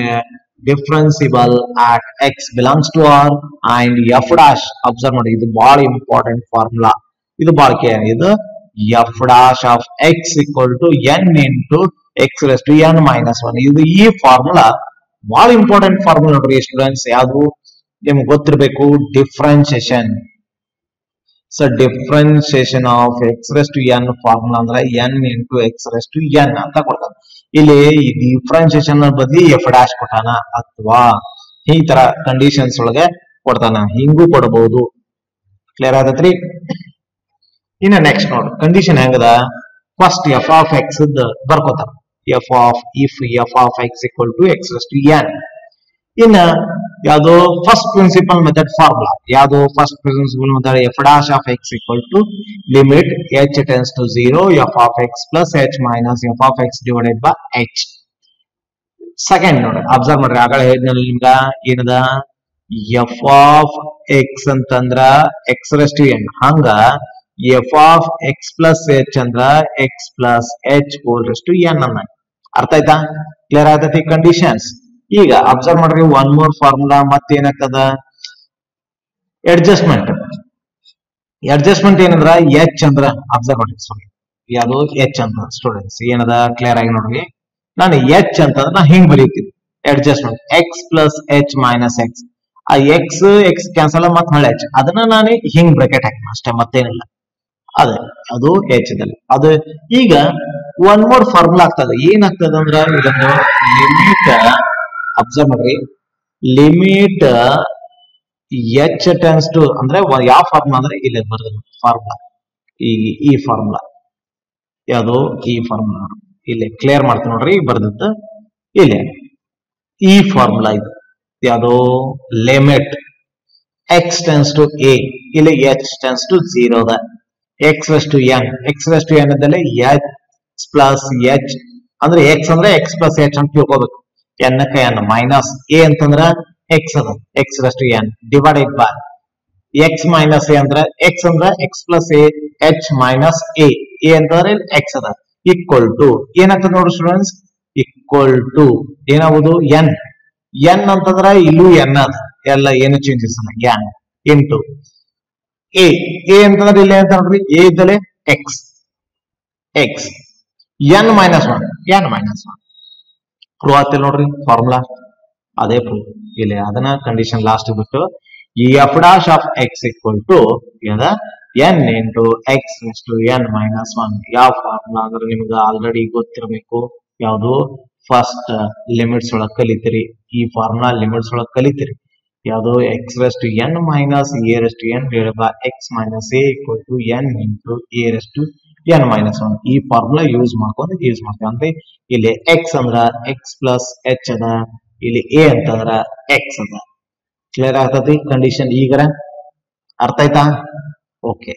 differentiable at x belongs to R and f dash. Observe ಮಾಡಿ, ಇದು ಬಹಳ important formula, ಇದು ಬಾಳ್ಕೆ. ಇದು f dash of X equal to n into x raise to n minus 1. ಇದು ಈ formula ಬಹಳ important formula ನೋಡ್ರಿ ಸ್ಟೂಡೆಂಟ್ಸ್. ಯಾವುದು ನಿಮ್ಗೆ ಗೊತ್ತಿರಬೇಕು, differentiation. So differentiation of x raise to n formula ಅಂದ್ರೆ n into x raise to n ಅಂತ ಕೊಡ್ತಾನೆ. ಇಲ್ಲಿ ಈ ಡಿಫ್ರೆನ್ಸಿಯೇಷನ್ ಬದಲಿ ಎಫ್ ಡಾಶ್ ಕೊಟ್ಟಾನ, ಅಥವಾ ಈ ತರ ಕಂಡೀಷನ್ಸ್ ಒಳಗೆ ಕೊಡ್ತಾನ, ಹಿಂಗೂ ಕೊಡಬಹುದು. ಕ್ಲಿಯರ್ ಆಗತ್ರಿ? ಇನ್ನ ನೆಕ್ಸ್ಟ್ ನೋಡ್ ಕಂಡೀಷನ್ ಹೆಂಗದ. ಫಸ್ಟ್ ಎಫ್ ಆಫ್ ಎಕ್ಸ್ ಬರ್ಕೋತಾನ, f of if f of X equal to x raise to n. ಇನ್ನ ಯಾವುದು ಫಸ್ಟ್ ಪ್ರಿನ್ಸಿಪಲ್ ಮೆಥಡ್ ಫಾರ್ಮುಲಾ, ಯಾವುದು first principle method, f dash of X equal to limit h tends to 0 F of X plus h minus F of X divided by h. Second ನೋಡಿ, observe ಮಾಡ್ರಿ, ಆಗಲೇ ಹೇಳಿದ್ನಲ್ಲಿ ನಿಮ್ಗ ಏನದ, f of x ಅಂತಂದ್ರ x raise to N, ಹಂಗ f of X plus h ಅಂದ್ರ x plus h whole raise to n ಅನ್ನ. ಅರ್ಥ ಆಯ್ತಾ? ಕ್ಲಿಯರ್ ಆಗತೈತಿ ಕಂಡೀಷನ್ಸ್. ಈಗ ಅಬ್ಸರ್ವ್ ಮಾಡ್ರಿ, ಒನ್ ಮೋರ್ ಫಾರ್ಮುಲಾ ಮತ್ತೆ ಏನಾಗ್ತದ, ಅಡ್ಜಸ್ಟ್ಮೆಂಟ್. ಅಡ್ಜಸ್ಟ್ಮೆಂಟ್ ಏನಂದ್ರ ಎಚ್ ಅಂದ್ರ, ಅಬ್ಸರ್ವ್ ಮಾಡ್ರಿ, ಸಾರಿ ಯಾವುದು ಎಚ್ ಅಂತ ಸ್ಟೂಡೆಂಟ್ಸ್ ಏನದ ಕ್ಲಿಯರ್ ಆಗಿ ನೋಡ್ರಿ. ನಾನು ಎಚ್ ಅಂತಂದ್ರೆ ನಾ ಹಿಂಗ್ ಬರೀತೀನಿ, adjustment x plus H minus x. ಆ ಎಕ್ಸ್ ಎಕ್ಸ್ ಕ್ಯಾನ್ಸಲ್ ಮತ್ತೆ ಹೊಳೆ ಎಚ್ ಅದನ್ನ ನಾನು ಹಿಂಗ್ ಬ್ರಾಕೆಟ್ ಹಾಕಿನ ಅಷ್ಟೇ ಮತ್ತೇನಿಲ್ಲ. ಅದೇ ಅದು ಎಚ್ ದಲ್ಲಿ ಅದು. ಈಗ ಒನ್ ಮೋರ್ ಫಾರ್ಮುಲಾ ಆಗ್ತದೆ. ಏನಾಗ್ತದೆ ಅಂದ್ರೆ ಇದೊಂದು ಲಿಮಿಟ್ ಅಬ್ಸರ್ವ್ ಮಾಡ್ರಿ, ಲಿಮಿಟ್ ಎಚ್ ಟೆನ್ಸ್ ಟು ಅಂದ್ರೆ ಯಾವ ಫಾರ್ಮುಲಾ ಅಂದ್ರೆ ಇಲ್ಲಿ ಬರ್ತದೆ ಫಾರ್ಮುಲಾ. ಈ ಫಾರ್ಮುಲಾ ಯಾವುದು? ಈ ಫಾರ್ಮುಲಾ ಇಲ್ಲಿ ಕ್ಲಿಯರ್ ಮಾಡ್ತೀನಿ ನೋಡ್ರಿ, ಬರ್ದದ್ದು ಇಲ್ಲಿ ಈ ಫಾರ್ಮುಲಾ ಇದು ಯಾವುದು? Limit x tends to a, ಇಲ್ಲಿ ಎಚ್ ಟೆನ್ಸ್ ಟು 0 ಅದ. X to n, x to n ಇದ್ದಲ್ಲಿ ಎಚ್ ಪ್ಲಸ್ ಎಚ್ ಅಂದ್ರೆ ಎಕ್ಸ್ ಅಂದ್ರೆ ಎಕ್ಸ್ ಪ್ಲಸ್ ಎಚ್ ಅಂತ ತಿಳ್ಕೋಬೇಕು. ಎನ್ ಕ ಎನ್ ಮೈನಸ್ ಎ ಅಂತಂದ್ರ ಎಕ್ಸ್ ಅದ, x to n divided by x minus a ಅಂದ್ರೆ ಎಕ್ಸ್ ಅಂದ್ರೆ x plus a h minus a ಅಂತಂದ್ರೆ ಎಕ್ಸ್ ಅದ ಈಕ್ವಲ್ ಟು ಏನಾಗ್ತದೆ ನೋಡಿ ಸ್ಟೂಡೆಂಟ್ಸ್, ಈಕ್ವಲ್ ಟು ಏನಾಗುದು? ಎನ್. ಎನ್ ಅಂತಂದ್ರ ಇಲ್ಲೂ ಎನ್ ಅದ, ಎಲ್ಲ ಏನು ಚೇಂಜಸ್ ಅಲ್ಲ. ಎನ್ ಇಂಟು ಎ ಅಂತಂದ್ರೆ ಇಲ್ಲಿ ಅಂತ ನೋಡ್ರಿ, ಎ ಇದ್ದಲೆ x x n minus one prove ಆಗ್ತಿಲ್ಲ ನೋಡ್ರಿ ಫಾರ್ಮುಲಾ. ಅದೇ ಪ್ರೂವ್ ಇಲ್ಲಿ ಅದನ್ನ ಕಂಡೀಷನ್ ಲಾಸ್ಟ್ ಬಿಟ್ಟು ಈ f dash of X equal to n into x to n minus one. ಯಾವ ಫಾರ್ಮುಲಾ ಅಂದ್ರೆ ನಿಮ್ಗೆ ಆಲ್ರೆಡಿ ಗೊತ್ತಿರಬೇಕು. ಯಾವುದು? ಫಸ್ಟ್ ಲಿಮಿಟ್ಸ್ ಒಳಗೆ ಕಲಿತೀರಿ, ಈ ಫಾರ್ಮುಲಾ ಲಿಮಿಟ್ಸ್ ಒಳಗೆ ಕಲಿತೀರಿ. ಯಾವುದು? X to n minus a to n divided by x minus a equal to n into a to n minus one. ಈ ಫಾರ್ಮುಲಾ ಯೂಸ್ ಮಾಡ್ತೀವಿ. ಅಂದ್ರೆ ಇಲ್ಲಿ ಎಕ್ಸ್ ಅಂದ್ರ ಎಕ್ಸ್ ಪ್ಲಸ್ ಎಚ್ ಅದ, ಇಲ್ಲಿ ಎ ಅಂತಂದ್ರ ಎಕ್ಸ್ ಅದ. ಕ್ಲಿಯರ್ ಆಗ್ತತಿ ಕಂಡೀಷನ್ ಈಗರ ಅರ್ಥ ಆಯ್ತಾ? ಓಕೆ.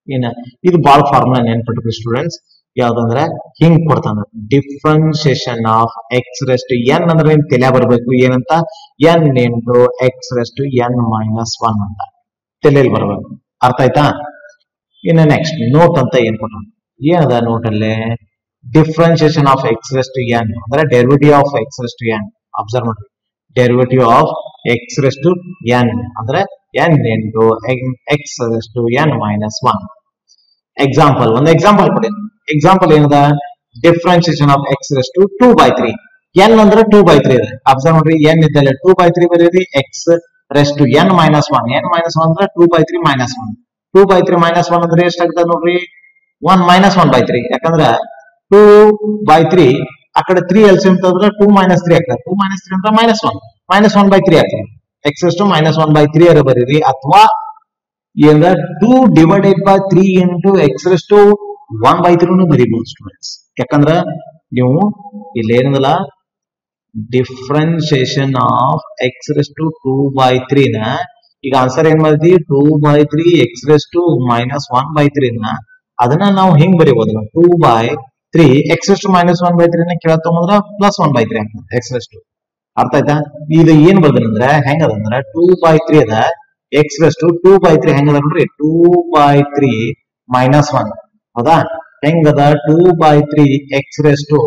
ಇನ್ನ ಇದು ಬಾಳ್ ಫಾರ್ಮುಲಾ ನೆನ್ಪಿಟ್ರಿ ಸ್ಟೂಡೆಂಟ್ಸ್. ಯಾವ್ದಂದ್ರೆ ಹಿಂಗ್ ಕೊಡ್ತಾನ, differentiation of x to n ಅಂದ್ರೆ ನಿಮ್ ತಲೆ ಬರ್ಬೇಕು ಏನಂತ? N into x to n minus one ಅಂತ ತಲೆಯಲ್ಲಿ ಬರ್ಬೇಕು. ಅರ್ಥ ಆಯ್ತಾ? ಇನ್ನು ನೆಕ್ಸ್ಟ್ ನೋಟ್ ಅಂತ ಏನ್ ಕೊಟ್ಟ? ಏನದ ನೋಟ್ ಅಲ್ಲಿ? Differentiation of x to n ಅಂದ್ರೆ derivative of x to n. Observe ಮಾಡ್ರಿ, derivative of x to n ಅಂದ್ರೆ n into x to n minus one. Example, ಒಂದು ಎಕ್ಸಾಂಪಲ್ ಕೊಡಿ. ಎಕ್ಸಾಂಪಲ್ ಏನದ? Differentiation of x to 2/3. N ಅಂದ್ರೆ 2/3 ಇದೆ. Observe ಮಾಡ್ರಿ, n ಇದ್ದಲ್ಲ 2/3 ಬರೀರಿ, x to n minus one. N minus one ಅಂದ್ರೆ 2/3 ಮೈನಸ್ ಒನ್. 2/3 ಮೈನಸ್ ಒನ್ ಅಂದ್ರೆ ಎಷ್ಟಾಗ್ತದೆ ನೋಡ್ರಿ? 1 ಮೈನಸ್ 1/3. ಯಾಕಂದ್ರ 2/3 ಆ ಕಡೆ 3 ಎಲ್ಸಿಎಂ ತಂದ್ರೆ 2 ಮೈನಸ್ 3 ಆಗ್ತದೆ. 2 ಮೈನಸ್ 3 ಅಂದ್ರೆ ಮೈನಸ್ 1, ಮೈನಸ್ 1/3 ಆಗ್ತದೆ. ಎಕ್ಸ್ ಟು ಮೈನಸ್ 1/3 ಅರ ಬರೀರಿ, ಅಥವಾ ಏನ 2 divided by 3 into x to 1/3 ಬರೀಬಹುದು ಸ್ಟೂಡೆಂಟ್ಸ್. ಯಾಕಂದ್ರ ನೀವು ಇಲ್ಲಿ ಏನದಲ್ಲ, ಡಿಫ್ರೆನ್ಸಿಯೇಷನ್ ಆಫ್ ಎಕ್ಸ್ ಟು 2/3 ನ ಈಗ ಆನ್ಸರ್ ಏನ್ ಮಾಡಿದ್ವಿ? 2/3 ಎಕ್ಸ್ ಟು ಮೈನಸ್ 1/3 ನ ಅದನ್ನ ನಾವು ಹಿಂಗ್ ಬರೀಬಹುದು, 2/3 ಎಕ್ಸ್ ಟು ಮೈನಸ್ 1/3 ನ ಕೆಳಗೆ ತಗೊಂಡ್ರ ಪ್ಲಸ್ 1/3 ಆಗ್ತದೆ ಎಕ್ಸ್ ಟು. ಅರ್ಥ ಆಯ್ತಾ? ಇದು ಏನ್ ಬರ್ದಂದ್ರೆ ಹೆಂಗದಂದ್ರ 2/3 ಅದ, ಎಕ್ಸ್ ಟು 2/3 ಹೆಂಗದ ನೋಡ್ರಿ, 2/3 ಮೈನಸ್ 1 ಹೌದಾ? ಹೆಂಗದ? 2/3 ಎಕ್ಸ್ ಟು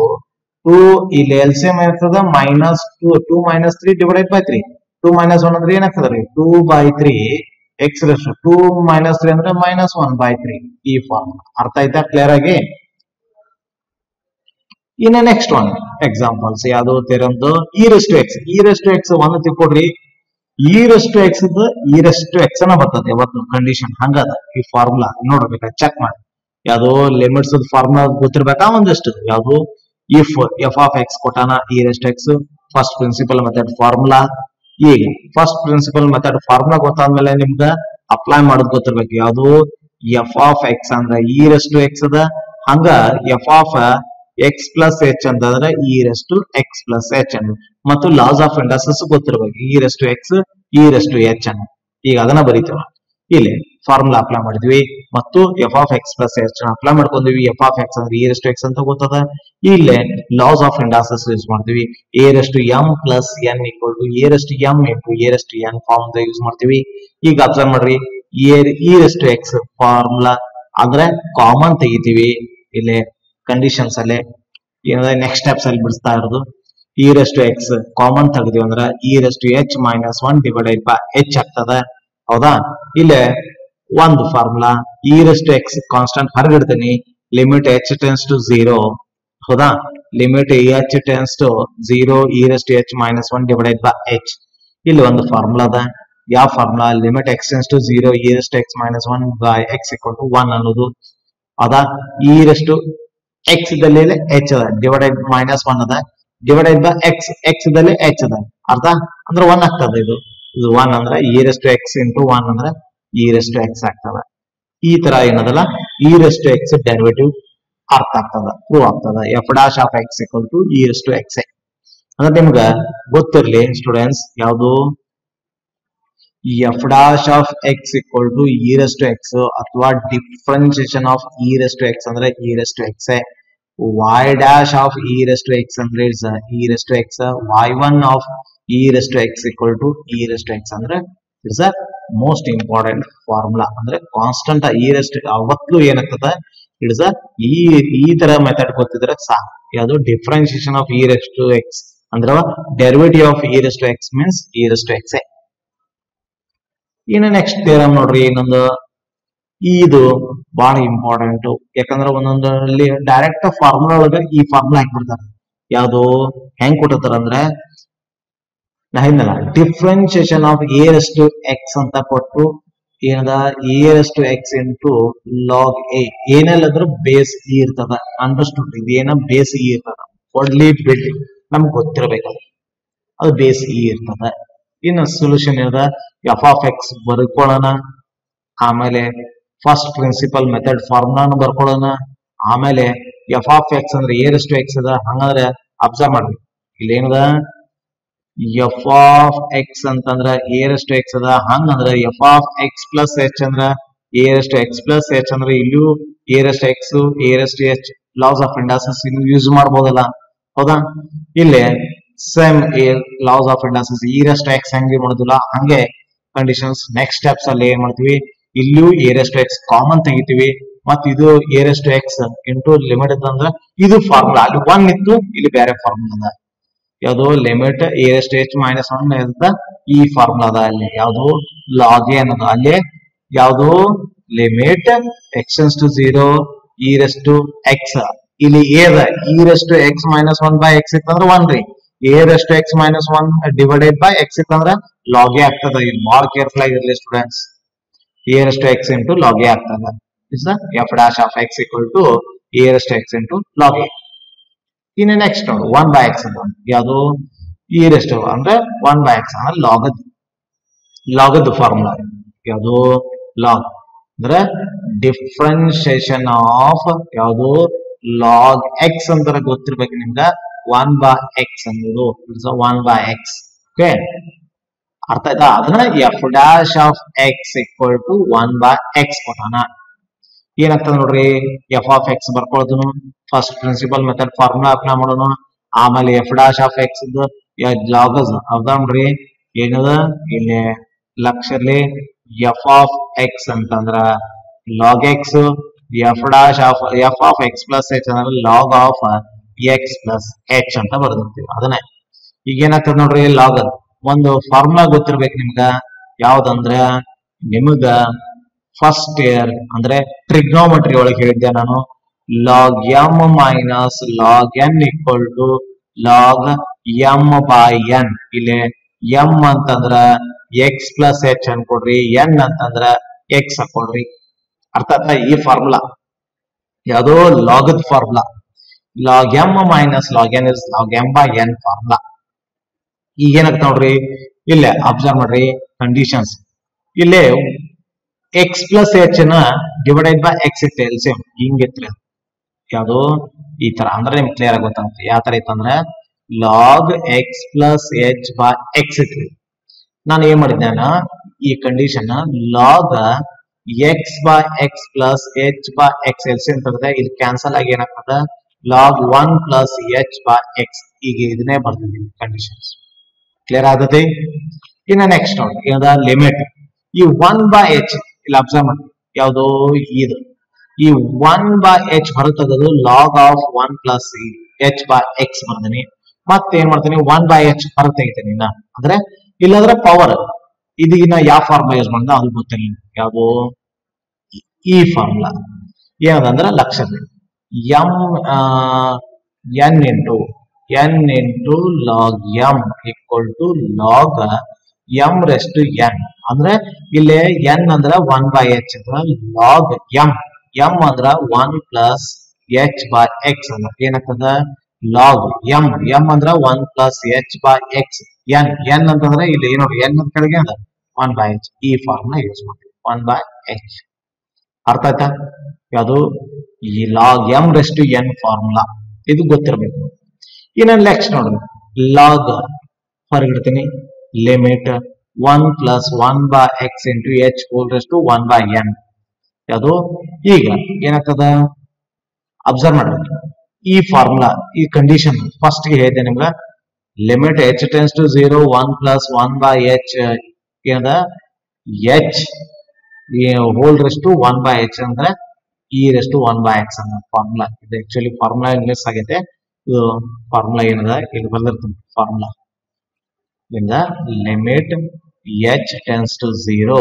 2 ಇಲ್ಲಿ ಎಲ್ಸಿಎಂ ಏನಾಗ್ತದ? Minus 2 minus 3 divided by 3. 2 minus 1 ಅಂದ್ರೆ ಏನಾಗ್ತದ್ರಿ? 2/3 ಎಕ್ಸ್ ಟು 2 ಮೈನಸ್ 3 ಅಂದ್ರೆ ಮೈನಸ್ 1/3. ಈ ಫಾರ್ಮ್ ಅರ್ಥ ಆಯ್ತಾ ಕ್ಲಿಯರ್ ಆಗಿ? ಇನ್ನ ನೆಕ್ಸ್ಟ್ ಒನ್ ಎಕ್ಸಾಂಪಲ್ಸ್ ಯಾವ್ದು ತೆರಮ್ದು? ಟು ಎಕ್ಸ್ ಒಂದು ತಿಳ್ಕೊಡ್ರಿ. ಟು ಎಕ್ಸ್ ನ ಬರ್ತದೆ ಯಾವತ್ತು ಕಂಡೀಷನ್ ಹಂಗದ. ಈ ಫಾರ್ಮುಲಾ ನೋಡ್ಬೇಕ, ಚೆಕ್ ಮಾಡಿ. ಯಾವ್ದು? ಲಿಮಿಟ್ಸ್ ಫಾರ್ಮುಲಾ ಗೊತ್ತಿರ್ಬೇಕಾ ಒಂದಷ್ಟು. ಯಾವ್ದು? ಇಫ್ ಎಫ್ ಆಫ್ ಎಕ್ಸ್ ಕೊಟ್ಟಾನ two x, first principle method formula. ಈಗ ಫಸ್ಟ್ ಪ್ರಿನ್ಸಿಪಲ್ ಮೆಥಡ್ ಫಾರ್ಮುಲಾ ಗೊತ್ತಾದ್ಮೇಲೆ ನಿಮ್ಗ ಅಪ್ಲೈ ಮಾಡೋದು ಗೊತ್ತಿರ್ಬೇಕು. ಯಾವ್ದು? ಎಫ್ ಆಫ್ ಎಕ್ಸ್ ಅಂದ್ರ ಟು ಎಕ್ಸ್ ಅದ, ಹಂಗ f of X plus h ಅಂತಂದ್ರೆ ಟು ಎಕ್ಸ್ ಪ್ಲಸ್ ಎಚ್ ಅನ್ನು, ಮತ್ತು ಲಾಸ್ ಆಫ್ ಇಂಡಸ್ಟ್ರೀಸ್ ಗೊತ್ತಿರ್ಬೇಕು. ಟು ಎಕ್ಸ್ ಟು ಎಚ್ ಅನ್ನು. ಈಗ ಅದನ್ನ ಬರೀತೀವ. ಇಲ್ಲಿ ಫಾರ್ಮುಲಾ ಅಪ್ಲೈ ಮಾಡಿದ್ವಿ ಮತ್ತು f of X plus h apply ಮಾಡ್ಕೊಂಡ್ವಿ. ಎಫ್ ಆಫ್ ಎಕ್ಸ್ ಅಂದ್ರೆ ಟು ಎಕ್ಸ್ ಅಂತ ಗೊತ್ತದ. ಇಲ್ಲೇ ಲಾಸ್ ಆಫ್ ಇಂಡಸ್ಟ್ರೀಸ್ ಯೂಸ್ ಮಾಡ್ತೀವಿ. Two m plus n equal to two m into two n form use ಮಾಡ್ತೀವಿ. ಈಗ ಅಬ್ಸರ್ವ್ ಮಾಡ್ರಿ, ಟು ಎಕ್ಸ್ ಫಾರ್ಮುಲಾ ಅಂದ್ರೆ ಕಾಮನ್ ತೆಗಿತೀವಿ. ಇಲ್ಲಿ ಕಂಡೀಷನ್ಸ್ ಅಲ್ಲಿ ಏನದ ನೆಕ್ಸ್ಟ್ ಸ್ಟೆಪ್ಸ್ ಅಲ್ಲಿ ಬಿಡಿಸ್ತಾ ಇರೋದು. ಟು ಎಕ್ಸ್ ಕಾಮನ್ ತೆಗೆದಿವಿ ಅಂದ್ರೆ two h minus 1 divided by h ಆಗ್ತದ. ಹೌದಾ? ಇಲ್ಲೇ ಒಂದು ಫಾರ್ಮುಲಾ ಟು ಎಕ್ಸ್ ಕಾನ್ಸ್ಟೆಂಟ್ ಹೊರಗಿಡ್ತೀನಿ. Limit H tends to 0. ಹೌದಾ? Limit H tends to 0 two h minus 1 divided by h. ಇಲ್ಲಿ ಒಂದು ಫಾರ್ಮುಲಾ ಅದ. ಯಾವ formula limit x tends to 0 e raised to x minus 1 by x equal to 1 ಅನ್ನೋದು ಅದ e raised to x ದಲ್ಲಿ h ಅದ divided minus 1 ಅದ divided by x ದಲ್ಲಿ h ಅದ ಅರ್ಧ ಅಂದ್ರೆ 1 ಆಗ್ತದೆ ಇದು 1 ಅಂದ್ರೆ e raised to x into 1 ಅಂದ್ರೆ e raised to x ಆಗ್ತದ ಈ ತರ ಏನದಲ್ಲ e raised to x derivative ಅರ್ಥ ಆಗ್ತದ ಪ್ರೂವ್ ಆಗ್ತದ f dash of x equal to e raised to x ಅಂದ್ರೆ ನಿಮ್ಗೆ ಗೊತ್ತಿರಲಿ ಸ್ಟೂಡೆಂಟ್ಸ್ ಯಾವುದು f dash of x equal to e raised to x ಅಥವಾ differentiation of e raised to x ಅಂದ್ರೆ e raised to x y dash of e raised to x ಅಂದ್ರೆ it's e raised to x y1 of e raised to x equal to e raised to x ಅಂದ್ರೆ it's a most important formula ಅಂದ್ರೆ constant e raised to ಅವತ್ತು ಏನಾಗ್ತದ it's a ಈ ತರ method ಗೊತ್ತಿದ್ರೆ ಸಾಕು ಯಾವುದು differentiation of e raised to x ಅಂದ್ರೆ derivative of e raised to x means e raised to x ಇನ್ನು ನೆಕ್ಸ್ಟ್ ಥಿಯರಮ್ ನೋಡ್ರಿ ಇನ್ನೊಂದು ಇದು ಬಹಳ ಇಂಪಾರ್ಟೆಂಟ್ ಯಾಕಂದ್ರೆ ಒಂದೊಂದಲ್ಲಿ ಡೈರೆಕ್ಟ್ ಫಾರ್ಮುಲಾ ಒಳಗ ಈ ಫಾರ್ಮುಲಾ ಹಾಕ್ಬಿಡ್ತಾರೆ ಯಾವುದು ಹೆಂಗ್ ಕೊಟ್ಟಿರ್ತಾರ ಅಂದ್ರೆ ನಾ ಹೇಳಿದ್ನಲ್ಲ differentiation of a raised to x ಅಂತ ಕೊಟ್ಟು ಏನದ a raised to x into log a ಏನೆಲ್ಲದ್ರೂ ಬೇಸ್ ಇ ಇರ್ತದ ಅಂಡರ್ಸ್ಟುಡ್ ಇದು ಏನ ಬೇಸ್ ಇ ಇರ್ತದ ಕೊಡ್ಲಿ ಬಿಡ್ಲಿ ನಮ್ಗೆ ಗೊತ್ತಿರಬೇಕು ಅದು ಬೇಸ್ ಇ ಇರ್ತದ ಇನ್ನು ಸೊಲ್ಯೂಷನ್ ಏನದ ಎಫ್ ಆಫ್ ಎಕ್ಸ್ ಬರ್ಕೊಳ್ಳೋಣ ಆಮೇಲೆ ಫಸ್ಟ್ ಪ್ರಿನ್ಸಿಪಲ್ ಮೆಥಡ್ ಫಾರ್ಮುಲಾನು ಬರ್ಕೊಳ್ಳೋಣ ಆಮೇಲೆ ಎಫ್ ಆಫ್ ಎಕ್ಸ್ ಅಂದ್ರೆ ಎ raised to x ಅದ ಹಂಗಂದ್ರೆ ಅಬ್ಸರ್ವ್ ಮಾಡ್ರಿ ಇಲ್ಲಿ ಏನದ ಎಫ್ ಆಫ್ ಎಕ್ಸ್ ಅಂತಂದ್ರ ಎ raised to x ಅದ ಹಂಗಂದ್ರ f of X plus h ಅಂದ್ರ a raised to x plus h ಅಂದ್ರೆ ಇಲ್ಲೂ a raised to x a raised to h laws of inductance ಇನ್ನು ಯೂಸ್ ಮಾಡ್ಬೋದಲ್ಲ ಹೌದಾ ಇಲ್ಲಿ same laws of inductance e raised to x ಹೆಂಗೆ ಮಾಡೋದಿಲ್ಲ ಹಂಗೆ ಕಂಡೀಷನ್ಸ್ ನೆಕ್ಸ್ಟ್ ಸ್ಟೆಪ್ಸ್ ಅಲ್ಲಿ ಏನ್ ಮಾಡ್ತೀವಿ ಇಲ್ಲೂ a raised to x common ತೆಗಿತೀವಿ ಮತ್ ಇದು A raised to x into limit ಅಂದ್ರೆ ಇದು ಫಾರ್ಮುಲಾ ಅಲ್ಲಿ 1 ಇತ್ತು ಇಲ್ಲಿ ಬೇರೆ ಫಾರ್ಮುಲಾ ಅದ ಯಾವುದು limit A raised to h minus 1 ಇರುತ್ತೆ ಈ ಫಾರ್ಮುಲಾ ಅದ ಅಲ್ಲಿ ಯಾವುದು ಲಾಗ್ ಎ ಅನ್ನೋದು ಅಲ್ಲಿ ಯಾವುದು limit x tends to 0 e raised to x ಇಲ್ಲಿ ಎ ಅದ e raised to x minus 1 by x ಇತ್ತಂದ್ರೆ 1 ರೀ a raised to x minus 1 divided by x ಇತ್ತಂದ್ರೆ log a ಆಗ್ತದ ಇಲ್ಲಿ ಭಾಳ ಕೇರ್ಫುಲ್ ಆಗಿರಲಿ students a raised to x into log a ಆಗ್ತದ is the f dash of x equal to a raised to x into log a ಇನ್ನು next ನೋಡು 1 by x ಅಂತ ಯಾವುದು e raised to ಅಂದ್ರೆ 1 by x ಅಂದ್ರೆ ಲಾಗದ formula ಯಾವುದು log ಅಂದ್ರೆ differentiation of ಯಾವುದು ಲಾಗ್ x ಅಂತ ಗೊತ್ತಿರ್ಬೇಕು ನಿಮ್ಗೆ 1 by x ಅನ್ನೋದು ಇಟ್ಸ್ 1 by x ಓಕೆ ಅರ್ಥ ಆಯ್ತಾ ಅದನ್ನ f dash of x equal to 1 by x ಕೊಟ್ಟಾನ ಏನಾಗ್ತದ ನೋಡ್ರಿ f of x ಬರ್ಕೊಳ್ಳೋದನು first principle method formula apply ಮಾಡೋಣ ಆಮೇಲೆ f dash of x ಲಾಗಸ್ ಹೌದಾ ನೋಡ್ರಿ ಏನದ ಇಲ್ಲಿ ಲಕ್ಷಲ್ಲಿ f of x ಅಂತಂದ್ರ log x f dash of x plus h ಅಂದ್ರೆ log of x plus h ಅಂತ ಬರ್ದಿರ್ತೀವಿ ಅದನ್ನೇ ಈಗ ಏನಾಗ್ತದ ನೋಡ್ರಿ ಲಾಗ್ ಒಂದು ಫಾರ್ಮುಲಾ ಗೊತ್ತಿರ್ಬೇಕು ನಿಮ್ಗ ಯಾವ್ದಂದ್ರ ನಿಮಗ ಫಸ್ಟ್ ಇಯರ್ ಅಂದ್ರೆ ಟ್ರಿಗ್ನೋಮೆಟ್ರಿ ಒಳಗೆ ಹೇಳಿದ್ದೆ ನಾನು log m minus log n equal to log m by n ಇಲ್ಲಿ m ಅಂತಂದ್ರ x ಪ್ಲಸ್ h ಅನ್ಕೊಡ್ರಿ n ಅಂತಂದ್ರ x ಹಾಕೊಡ್ರಿ ಅರ್ಥ ಆಯ್ತಾ ಈ ಫಾರ್ಮುಲಾ ಯಾವ್ದೋ ಲಾಗದ formula log m minus log n is log m by n formula ಈಗ ಏನಾಗ್ತ ನೋಡ್ರಿ ಇಲ್ಲೇ ಅಬ್ಸರ್ವ್ ಮಾಡ್ರಿ ಕಂಡೀಷನ್ಸ್ ಇಲ್ಲೇ x ಪ್ಲಸ್ h ನ ಡಿವೈಡೆಡ್ ಬೈ x ಇತ್ತು ಎಲ್ಸಿಎಂ ಹಿಂಗಿತ್ತು ಯಾವುದು ಈ ತರ ಅಂದ್ರೆ ನಿಮ್ಗೆ ಕ್ಲಿಯರ್ ಆಗಿ ಗೊತ್ತಾಗುತ್ತೆ ಯಾವ ತರ ಇತ್ತಂದ್ರೆ log x plus h by x ಇತ್ತು ನಾನು ಏನ್ ಮಾಡಿದ್ದೆ ಈ condition log x by x plus h by x LCM ತೆಗೆದ ಇದು ಕ್ಯಾನ್ಸಲ್ ಆಗಿ ಏನಾಗ್ತದೆ log 1 plus h by x ಈಗ ಇದನ್ನೇ ಬರ್ತಿದ್ದೀನಿ ಕಂಡೀಷನ್ಸ್ ಕ್ಲಿಯರ್ ಆಗತ್ತೆ ಇನ್ನು ನೆಕ್ಸ್ಟ್ ನೋಡಿ ಏನದ ಲಿಮಿಟ್ ಈ 1 ಬೈ h ಇಲ್ಲಿ ಅಬ್ಸರ್ವ್ ಮಾಡಿ ಯಾವುದು ಇದು ಈ 1 ಬೈ h ಹೊರತಗದು log of 1 plus h by x ಬರ್ತೀನಿ ಮತ್ತೆ ಏನ್ ಮಾಡ್ತೀನಿ 1 ಬೈ h ಹೊರ ತೆಗಿತೀನಿ ಅಂದ್ರೆ ಇಲ್ಲಾಂದ್ರೆ ಪವರ್ ಇದೀಗ ಯಾವ ಫಾರ್ಮುಲಾ ಯೂಸ್ ಮಾಡಿದ ಅದು ಗೊತ್ತಿಲ್ಲ ಯಾವುದು ಈ ಫಾರ್ಮುಲಾ ಏನದಂದ್ರೆ ಲಕ್ಷ m n into log m equal to log m raise to n ಅಂದ್ರೆ ಇಲ್ಲಿ ಎನ್ ಅಂದ್ರ 1 ಬೈ ಎಚ್ ಅಂದ್ರ ಲಾಗ್ ಎಂ ಎಂ ಅಂದ್ರ 1 ಪ್ಲಸ್ ಎಚ್ ಬೈ ಎಕ್ಸ್ ಅಂದ್ರ ಏನಾಗ್ತದ ಲಾಗ್ ಎಂ ಎಂ ಅಂದ್ರ 1 plus h by x n n ಅಂತಂದ್ರೆ ಇಲ್ಲಿ ನೋಡಿ ಎನ್ ಅಂತ ಕೆಳಗೆ ಅದ 1 ಬೈ ಎಚ್ ಈ ಫಾರ್ಮುಲಾ ಯೂಸ್ ಮಾಡ್ತೀವಿ 1 ಬೈ ಎಚ್ ಅರ್ಥ ಆಯ್ತಾ ಯಾವುದು ಈ log m raise to n formula ಇದು ಗೊತ್ತಿರಬೇಕು ಇನ್ನು ನೆಕ್ಸ್ಟ್ ನೋಡ್ರಿ ಲಾಗ್ ಹೊರಗಿಡ್ತೀನಿ limit 1 plus 1 by x into h whole raise to 1 by n ಯಾವುದು ಈಗ ಏನಾಗ್ತದ ಅಬ್ಸರ್ವ್ ಮಾಡ್ರಿ ಈ ಫಾರ್ಮುಲಾ ಈ ಕಂಡೀಷನ್ ಫಸ್ಟ್ ಗೆ ಹೇಳಿದೆ ನಿಮ್ಗೆ limit H tends to 0 1 plus 1 by h ಏನದ h whole raise to 1 by h ಅಂದ್ರೆ e raise to 1 by x ಅನ್ನೋ ಫಾರ್ಮುಲಾ ಇದು ಆಕ್ಚುಲಿ ಫಾರ್ಮುಲಾ ಮಿಸ್ ಆಗೈತೆ ಇದು ಫಾರ್ಮುಲಾ ಏನದ ಇಲ್ಲಿ ಬರ್ದಿರ್ತೀನಿ ಫಾರ್ಮುಲಾ ಇಂದ limit H tends to 0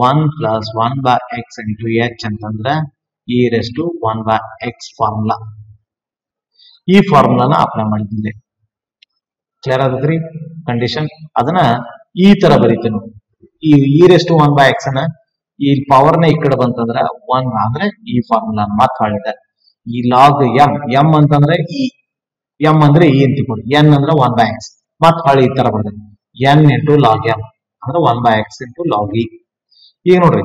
1 plus 1 by x into h ಅಂತಂದ್ರೆ e raise to 1 by x formula ಈ ಫಾರ್ಮುಲಾನ ಅಪ್ಲೈ ಮಾಡಿದ್ದೆ ಕ್ಲಿಯರ್ ಆಗದ್ರಿ ಕಂಡೀಷನ್ ಅದನ್ನ ಈ ತರ ಬರೀತೀನಿ ಈ e raise to 1 by x ಅನ್ನ ಈ ಪವರ್ ನ ಈ ಕಡೆ ಬಂತಂದ್ರ 1 ಅಂದ್ರೆ ಈ ಫಾರ್ಮುಲಾ ಮಾತ್ರ ಹೇಳಿದೆ ಈ ಲಾಗ್ ಎಂ ಎಂ ಅಂತಂದ್ರೆ ಇ ಎಂ ಅಂದ್ರೆ ಇ ಅಂತ ಕೊಡಿ ಎನ್ ಅಂದ್ರೆ 1 ಬೈ ಎಕ್ಸ್ ಮತ್ ಹೊಳ್ಳಿ ಈ ತರ ಬರ್ತದೆ ಎನ್ ಇಂಟು ಲಾಗ್ ಎಂ ಅಂದ್ರೆ 1 by x into log E ಈಗ ನೋಡ್ರಿ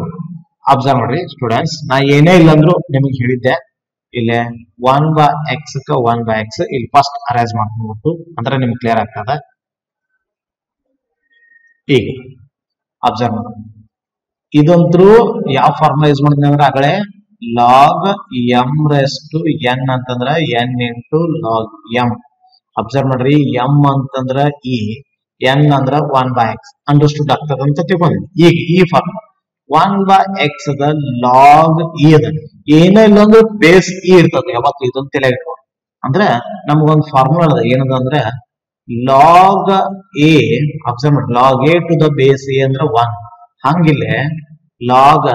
ಅಬ್ಸರ್ವ್ ಮಾಡ್ರಿ ಸ್ಟೂಡೆಂಟ್ಸ್ ನಾ ಏನೇ ಇಲ್ಲ ಅಂದ್ರು ನಿಮಗೆ ಹೇಳಿದ್ದೆ ಇಲ್ಲಿ 1 ಬೈ ಎಕ್ಸ್ 1 ಬೈ ಎಕ್ಸ್ ಇಲ್ಲಿ ಫಸ್ಟ್ ಅರೇಂಜ್ ಮಾಡ್ಕೊಂಡ್ಬಿಟ್ಟು ಅಂದ್ರೆ ನಿಮ್ಗೆ ಕ್ಲಿಯರ್ ಆಗ್ತದ ಈಗ ಅಬ್ಸರ್ವ್ ಮಾಡಿ ಇದಂತರೂ ಯಾವ ಫಾರ್ಮುಲಾ ಯೂಸ್ ಮಾಡಿದ್ವಿ ಅಂದ್ರೆ ಆಗಲೇ log m raise to n ಅಂತಂದ್ರ n into log m observe ಮಾಡ್ರಿ ಎಂ ಅಂತಂದ್ರ ಇ ಎನ್ ಅಂದ್ರ 1 ಬೈ ಎಕ್ಸ್ ಅಂಡರ್ಸ್ಟುಡ್ ಆಗ್ತದ ಅಂತ ತಿಳ್ಕೊಂಡಿದ್ವಿ ಈಗ ಈ ಫಾರ್ಮುಲಾ 1 ಬೈ ಎಕ್ಸ್ ಅದ ಲಾಗ್ ಇ ಅದ ಏನೇ ಇಲ್ಲ ಅಂದ್ರೆ ಬೇಸ್ ಇ ಇರ್ತದೆ ಯಾವತ್ತು ಇದನ್ನ ತಲೆ ಇಟ್ಕೊಂಡು ಅಂದ್ರೆ ನಮಗೊಂದು ಫಾರ್ಮುಲಾ ಅದ ಏನದ ಅಂದ್ರೆ ಲಾಗ್ ಎ ಅಬ್ಸರ್ವ್ ಮಾಡಿ log a to the base a ಅಂದ್ರೆ 1 ಹಂಗಿಲ್ಲೇ log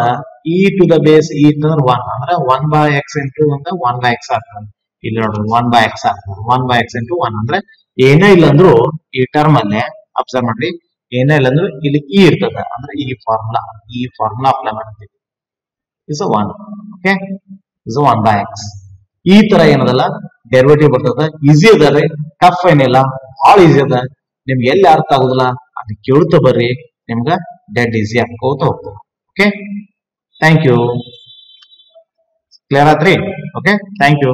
e to the base e ಅಂತಂದ್ರೆ 1 ಅಂದ್ರೆ 1 ಬೈ ಎಕ್ಸ್ ಇಂಟು ಅಂದ್ರೆ 1 ಬೈ ಎಕ್ಸ್ ಆಗ್ತದೆ ಇಲ್ಲಿ ನೋಡ್ರಿ 1 ಬೈ ಎಕ್ಸ್ ಆಗ್ತದೆ 1 ಬೈ ಎಕ್ಸ್ ಇಂಟು 1 ಅಂದ್ರೆ ಏನೇ ಇಲ್ಲ ಅಂದ್ರು ಈ ಟರ್ಮ್ ಅಲ್ಲೇ ಅಬ್ಸರ್ವ್ ಮಾಡ್ರಿ ಏನೇ ಇಲ್ಲ ಅಂದ್ರು ಇಲ್ಲಿ ಇ ಇರ್ತದ ಅಂದ್ರೆ ಈ ಫಾರ್ಮುಲಾ ಅಪ್ಲೈ ಮಾಡ್ತೀವಿ is 1 okay is 1 by X ಈ ತರ ಏನದಲ್ಲ ಡೆರಿವೇಟಿವ್ ಬರ್ತದ ಈಸಿ ಅದ ರೀ ಟಫ್ ಏನಿಲ್ಲ ಭಾಳ ಈಸಿ ಅದ ನಿಮ್ಗೆ ಎಲ್ಲಿ ಅರ್ಥ ಆಗುದಿಲ್ಲ ಅದು ಕೇಳ್ತಾ ಬರ್ರಿ ನಿಮ್ಗ ಡೆಡ್ ಈಸಿ ಆಗ್ಕೋತ ಹೋಗ್ತದೆ ಓಕೆ ಥ್ಯಾಂಕ್ ಯು ಕ್ಲಿಯರ್ ಆತ್ರಿ ಓಕೆ ಥ್ಯಾಂಕ್ ಯು